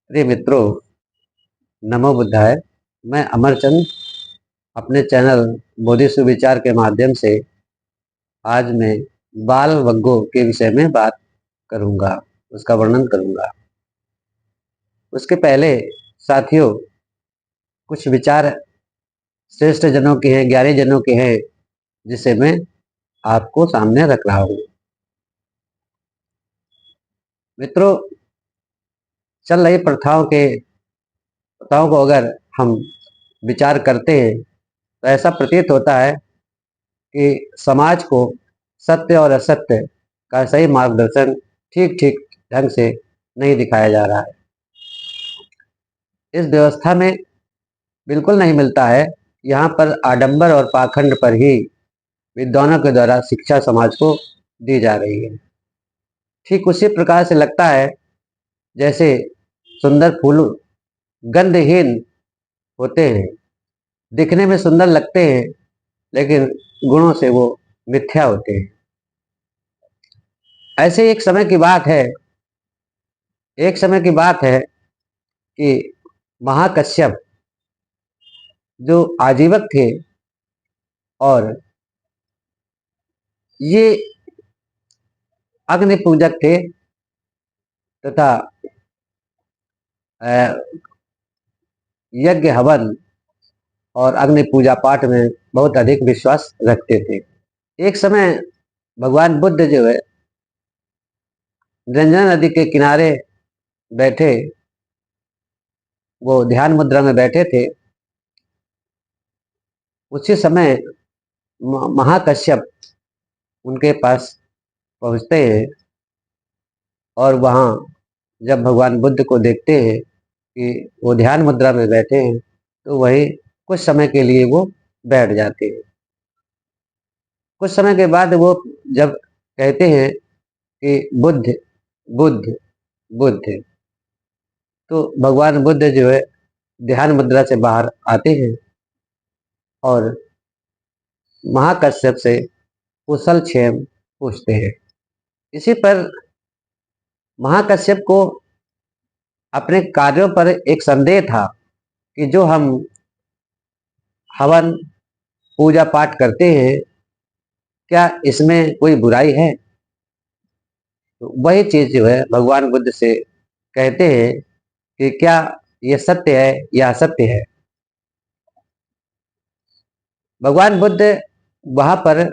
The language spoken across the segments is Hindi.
प्रिय मित्रों, नमो बुद्धाय। मैं अमरचंद अपने चैनल बोधि सुविचार के माध्यम से आज मैं बाल वग्गों के विषय में बात करूंगा, उसका वर्णन करूंगा। उसके पहले साथियों, कुछ विचार श्रेष्ठ जनों के हैं, ज्ञानी जनों के हैं, जिसे मैं आपको सामने रख रहा हूं। मित्रों, चल रही प्रथाओं को अगर हम विचार करते हैं तो ऐसा प्रतीत होता है कि समाज को सत्य और असत्य का सही मार्गदर्शन ठीक ठीक ढंग से नहीं दिखाया जा रहा है। इस व्यवस्था में बिल्कुल नहीं मिलता है। यहाँ पर आडंबर और पाखंड पर ही विद्वानों के द्वारा शिक्षा समाज को दी जा रही है। ठीक उसी प्रकार से लगता है जैसे सुंदर फूल गंधहीन होते हैं, दिखने में सुंदर लगते हैं, लेकिन गुणों से वो मिथ्या होते हैं। ऐसे एक समय की बात है कि महाकश्यप जो आजीवक थे और ये अग्नि पूजक थे तथा यज्ञ हवन और अग्नि पूजा पाठ में बहुत अधिक विश्वास रखते थे। एक समय भगवान बुद्ध जो है गंगा नदी के किनारे बैठे, वो ध्यान मुद्रा में बैठे थे। उसी समय महाकश्यप उनके पास पहुंचते हैं और वहां जब भगवान बुद्ध को देखते हैं कि वो ध्यान मुद्रा में बैठे हैं तो वही कुछ समय के लिए वो बैठ जाते हैं। कुछ समय के बाद वो जब कहते हैं कि बुद्ध बुद्ध बुद्ध, तो भगवान बुद्ध जो है ध्यान मुद्रा से बाहर आते हैं और महाकश्यप से कुशल क्षेम पूछते हैं। इसी पर महाकश्यप को अपने कार्यों पर एक संदेह था कि जो हम हवन पूजा पाठ करते हैं, क्या इसमें कोई बुराई है? तो वही चीज जो है भगवान बुद्ध से कहते हैं कि क्या ये सत्य है या असत्य है। भगवान बुद्ध वहां पर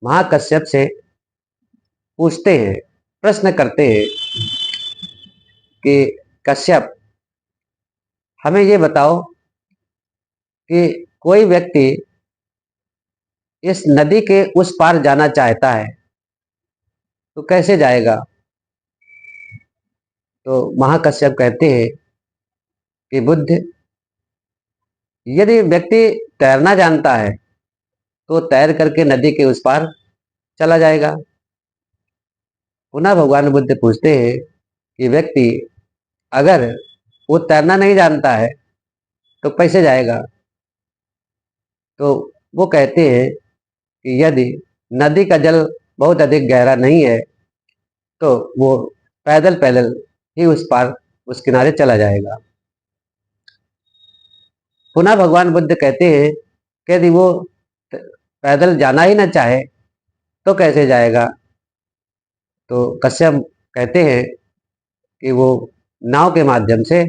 महाकश्यप से पूछते हैं, प्रश्न करते हैं कि कश्यप, हमें ये बताओ कि कोई व्यक्ति इस नदी के उस पार जाना चाहता है तो कैसे जाएगा? तो महाकश्यप कहते हैं कि बुद्ध, यदि व्यक्ति तैरना जानता है तो तैर करके नदी के उस पार चला जाएगा। पुनः भगवान बुद्ध पूछते हैं कि व्यक्ति अगर वो तैरना नहीं जानता है तो कैसे जाएगा? तो वो कहते हैं कि यदि नदी का जल बहुत अधिक गहरा नहीं है तो वो पैदल पैदल ही उस पार उस किनारे चला जाएगा। पुनः भगवान बुद्ध कहते हैं कि यदि वो पैदल जाना ही ना चाहे तो कैसे जाएगा? तो कश्यप कहते हैं कि वो नाव के माध्यम से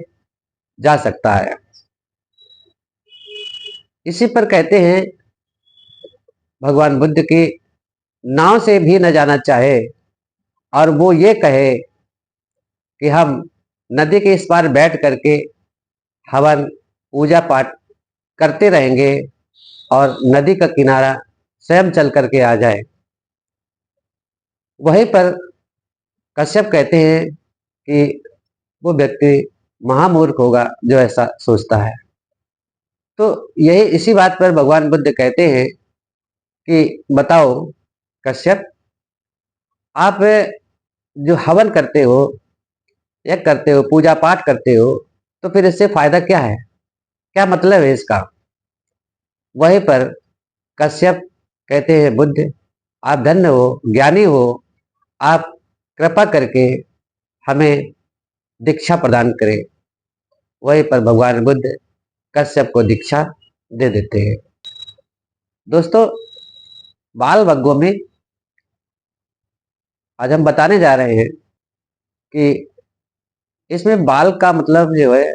जा सकता है। इसी पर कहते हैं भगवान बुद्ध की नाव से भी न जाना चाहे और वो ये कहे कि हम नदी के इस पार बैठ करके हवन पूजा पाठ करते रहेंगे और नदी का किनारा स्वयं चल करके आ जाए। वहीं पर कश्यप कहते हैं कि वो व्यक्ति महामूर्ख होगा जो ऐसा सोचता है। तो यही इसी बात पर भगवान बुद्ध कहते हैं कि बताओ कश्यप, आप जो हवन करते हो, यज्ञ करते हो, पूजा पाठ करते हो, तो फिर इससे फायदा क्या है? क्या मतलब है इसका? वहीं पर कश्यप कहते हैं, बुद्ध आप धन्य हो, ज्ञानी हो, आप कृपा करके हमें दीक्षा प्रदान करे, वहीं पर भगवान बुद्ध कश्यप को दीक्षा दे देते हैं। दोस्तों, बाल वग्गों में आज हम बताने जा रहे हैं कि इसमें बाल का मतलब जो है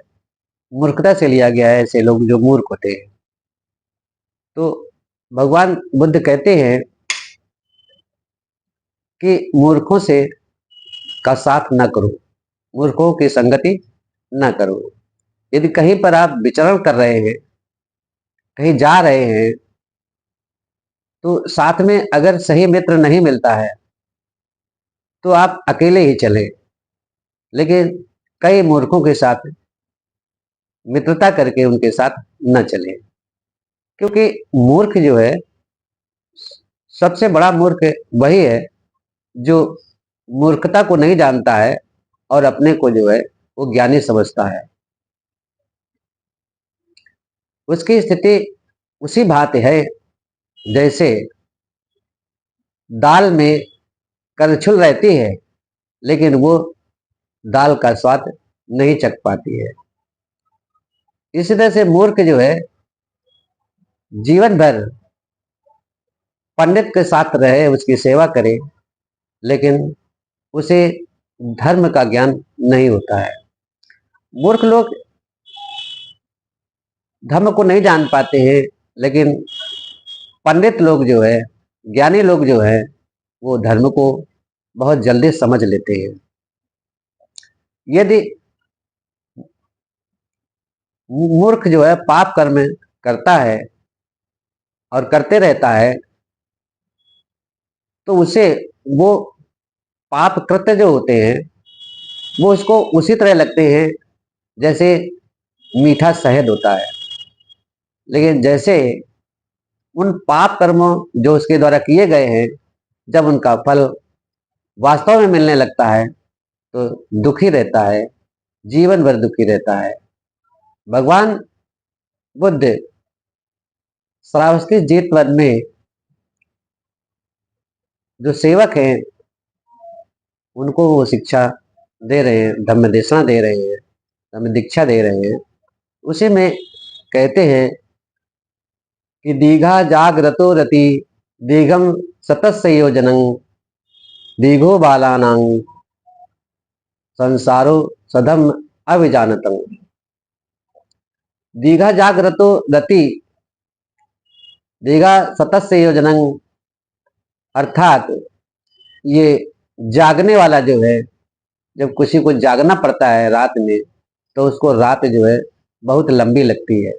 मूर्खता से लिया गया है, ऐसे लोग जो मूर्ख होते हैं। तो भगवान बुद्ध कहते हैं कि मूर्खों से का साथ न करो, मूर्खों की संगति न करो। यदि कहीं पर आप विचरण कर रहे हैं, कहीं जा रहे हैं, तो साथ में अगर सही मित्र नहीं मिलता है तो आप अकेले ही चलें, लेकिन कई मूर्खों के साथ मित्रता करके उनके साथ न चलें। क्योंकि मूर्ख जो है, सबसे बड़ा मूर्ख वही है जो मूर्खता को नहीं जानता है और अपने को जो है वो ज्ञानी समझता है। उसकी स्थिति उसी भांति है जैसे दाल में करछुल रहती है, लेकिन वो दाल का स्वाद नहीं चख पाती है। इसी तरह से मूर्ख जो है जीवन भर पंडित के साथ रहे, उसकी सेवा करे, लेकिन उसे धर्म का ज्ञान नहीं होता है। मूर्ख लोग धर्म को नहीं जान पाते हैं, लेकिन पंडित लोग जो है, ज्ञानी लोग जो है, वो धर्म को बहुत जल्दी समझ लेते हैं। यदि मूर्ख जो है पाप कर्म करता है और करते रहता है, तो उसे वो पाप कृत्य जो होते हैं वो उसको उसी तरह लगते हैं जैसे मीठा शहद होता है। लेकिन जैसे उन पाप कर्मों जो उसके द्वारा किए गए हैं, जब उनका फल वास्तव में मिलने लगता है तो दुखी रहता है, जीवन भर दुखी रहता है। भगवान बुद्ध श्रावस्ती जेतवन में जो सेवक हैं उनको वो शिक्षा दे रहे हैं, धम्म देशना दे रहे हैं, धम्म दीक्षा दे रहे हैं। उसी में कहते हैं कि दीघा जागृतो रति दीघम सतस्य योजनं दीघो बालानां संसारो सदम अविजानतं। दीघा जागृतो रति दीघा सतस्य योजनं, अर्थात ये जागने वाला जो है, जब किसी को जागना पड़ता है रात में, तो उसको रात जो है बहुत लंबी लगती है।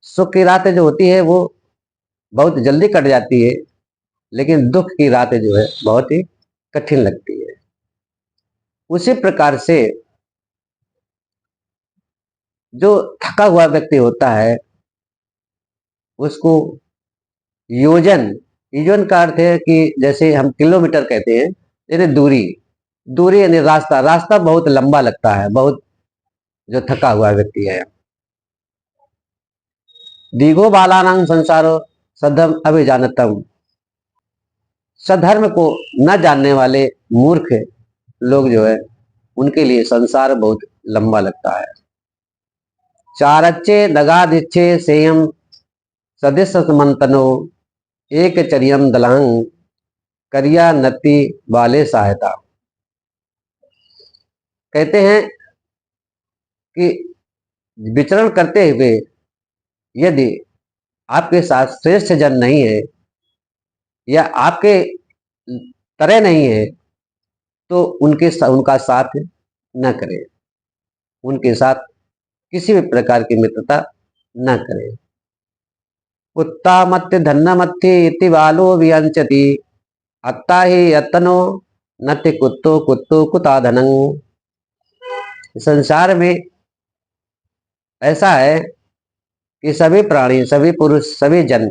सुख की रात जो होती है वो बहुत जल्दी कट जाती है, लेकिन दुख की रात जो है बहुत ही कठिन लगती है। उसी प्रकार से जो थका हुआ व्यक्ति होता है उसको योजन, योजन का अर्थ है कि जैसे हम किलोमीटर कहते हैं, यानी दूरी, दूरी यानी रास्ता, रास्ता बहुत लंबा लगता है, बहुत जो थका हुआ व्यक्ति है। दीघो बालानां संसारो सधम अभिजानतम, सधर्म को न जानने वाले मूर्ख लोग जो है उनके लिए संसार बहुत लंबा लगता है। चारच्चे दगादिच्छे सेयम सदिश मंतनो एक चरियम दलांग करिया नति वाले सहायता। कहते हैं कि विचरण करते हुए यदि आपके साथ श्रेष्ठ जन नहीं है या आपके तरह नहीं है, तो उनका साथ न करें, उनके साथ किसी भी प्रकार की मित्रता न करें। कुत्ता मत्य धन्न मत्य इति बालो वियंचति अत्ता ही यत्नो नत्य कुत्तो कुत्तो कुता धनं। संसार में ऐसा है कि सभी प्राणी, सभी पुरुष, सभी जन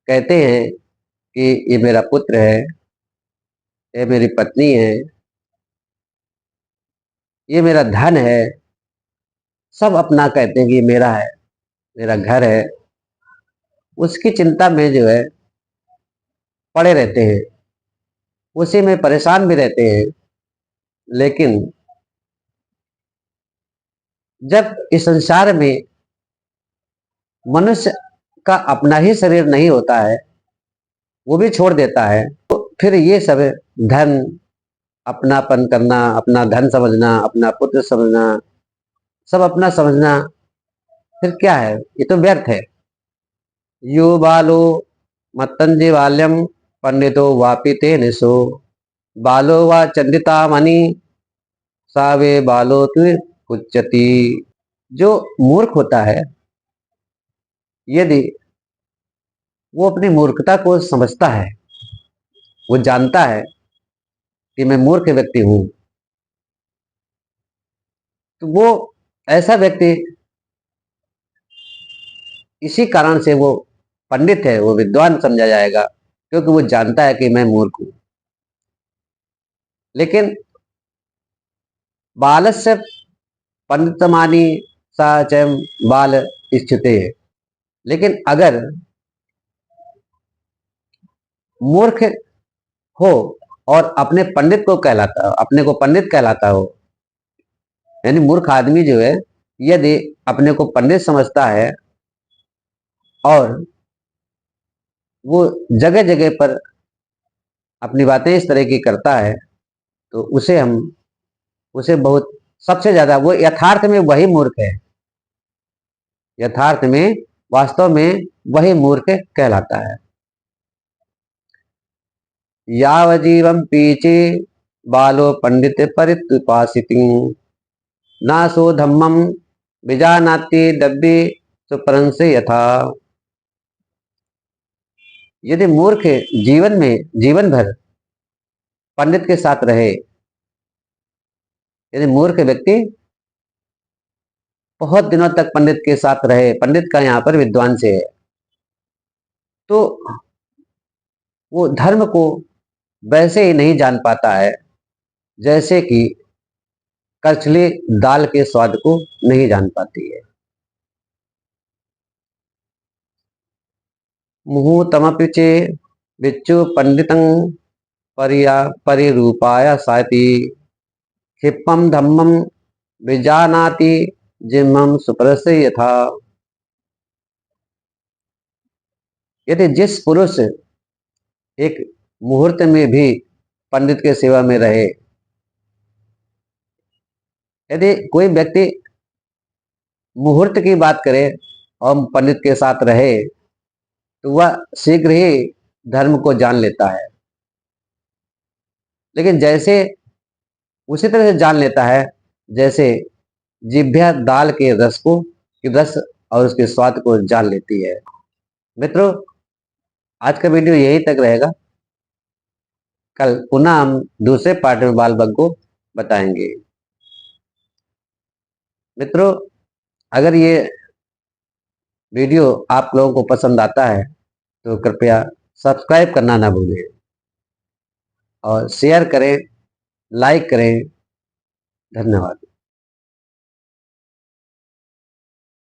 कहते हैं कि ये मेरा पुत्र है, ये मेरी पत्नी है, ये मेरा धन है। सब अपना कहते हैं कि ये मेरा है, मेरा घर है। उसकी चिंता में जो है पड़े रहते हैं, उसी में परेशान भी रहते हैं। लेकिन जब इस संसार में मनुष्य का अपना ही शरीर नहीं होता है, वो भी छोड़ देता है, तो फिर ये सब धन, अपनापन करना, अपना धन समझना, अपना पुत्र समझना, सब अपना समझना, फिर क्या है? ये तो व्यर्थ है। यो बालो मत्तंजे बाल्यम पंडितो वापिते निशो बालो वा चंदिता मणि सावे बालो उच्यति। जो मूर्ख होता है, यदि वो अपनी मूर्खता को समझता है, वो जानता है कि मैं मूर्ख व्यक्ति हूं, तो वो ऐसा व्यक्ति, इसी कारण से वो पंडित है, वो विद्वान समझा जाएगा, क्योंकि वो जानता है कि मैं मूर्ख हूं। लेकिन बालस्य पंडितमानी सा चयम बाल स्थिते, लेकिन अगर मूर्ख हो और अपने को पंडित कहलाता हो, यानी मूर्ख आदमी जो है, यदि अपने को पंडित समझता है और वो जगह जगह पर अपनी बातें इस तरह की करता है, तो उसे बहुत, सबसे ज्यादा वो यथार्थ में वही मूर्ख है, यथार्थ में, वास्तव में वही मूर्ख कहलाता है। यावजीवं पीचे बालो पंडित परितुपासिति नासो धम्मम विजानाति दब्बे सुपरंसे यथा। यदि मूर्ख जीवन भर पंडित के साथ रहे, यदि मूर्ख व्यक्ति बहुत दिनों तक पंडित के साथ रहे, पंडित का यहाँ पर विद्वान से है, तो वो धर्म को वैसे ही नहीं जान पाता है जैसे कि कचली दाल के स्वाद को नहीं जान पाती है। मुहूर्तमपि चे बिच्चु पंडितं परिरूपाय साति क्षिपम धम्मम विजानाति जिम्मम सुप्रस्य यथा। यदि जिस पुरुष एक मुहूर्त में भी पंडित के सेवा में रहे, यदि कोई व्यक्ति मुहूर्त की बात करे और पंडित के साथ रहे, तो वह शीघ्र ही धर्म को जान लेता है। लेकिन जैसे उसी तरह से जान लेता है जैसे जिभ्या दाल के रस और उसके स्वाद को जान लेती है। मित्रों, आज का वीडियो यही तक रहेगा। कल पुनः हम दूसरे पार्ट में बाल बग को बताएंगे। मित्रों, अगर ये वीडियो आप लोगों को पसंद आता है तो कृपया सब्सक्राइब करना ना भूलें और शेयर करें, लाइक करें। धन्यवाद।